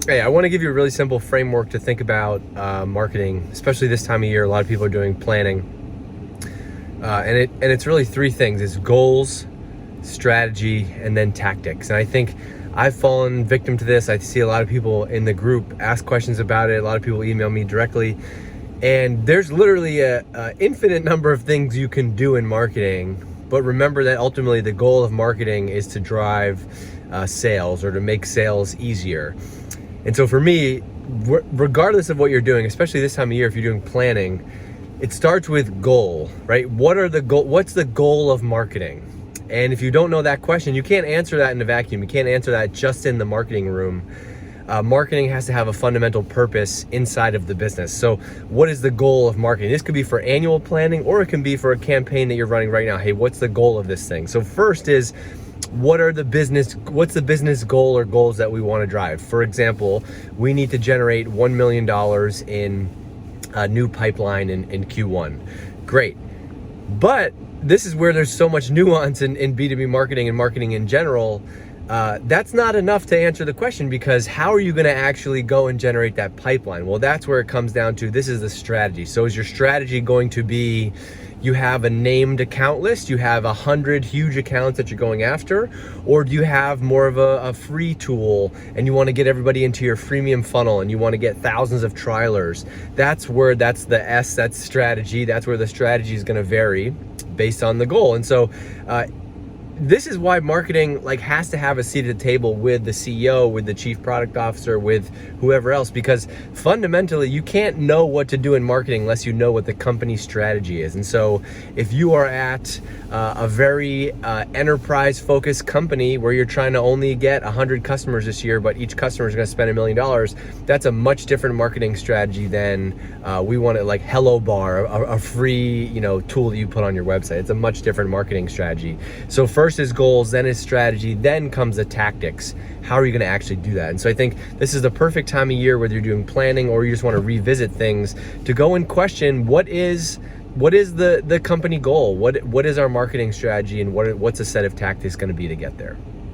Hey, I want to give you a really simple framework to think about marketing, especially this time of year. A lot of people are doing planning, and it's really three things: it's goals, strategy, and then tactics. And I think I've fallen victim to this. I see a lot of people in the group ask questions about it. A lot of people email me directly, and there's literally a infinite number of things you can do in marketing. But remember that ultimately the goal of marketing is to drive sales or to make sales easier. And so for me, regardless of what you're doing, especially this time of year, if you're doing planning, it starts with goal, right? What's the goal of marketing? And if you don't know that question, you can't answer that in a vacuum. You can't answer that just in the marketing room. Marketing has to have a fundamental purpose inside of the business. So what is the goal of marketing? This could be for annual planning, or it can be for a campaign that you're running right now. Hey, what's the goal of this thing? So first is, what's the business goal or goals that we want to drive? For example, we need to generate $1 million in a new pipeline in Q1. Great. But this is where there's so much nuance in B2B marketing and marketing in general. That's not enough to answer the question, because how are you going to actually go and generate that pipeline? Well, that's where it comes down to. This is the strategy. So is your strategy going to be, you have a named account list, you have 100 huge accounts that you're going after, or do you have more of a free tool and you want to get everybody into your freemium funnel and you want to get thousands of trialers? That's the S, that's strategy. That's where the strategy is going to vary based on the goal. And so this is why marketing has to have a seat at the table with the CEO, with the chief product officer, with whoever else, because fundamentally you can't know what to do in marketing unless you know what the company strategy is. And so if you are at a very enterprise focused company where you're trying to only get 100 customers this year, but each customer is going to spend $1 million, that's a much different marketing strategy than we want it, like Hello Bar, a free tool that you put on your website. It's a much different marketing strategy. So first is goals, then is strategy, then comes the tactics. How are you going to actually do that? And so I think this is the perfect time of year, whether you're doing planning or you just want to revisit things, to go and question what is the company goal? What is our marketing strategy, and what's a set of tactics going to be to get there?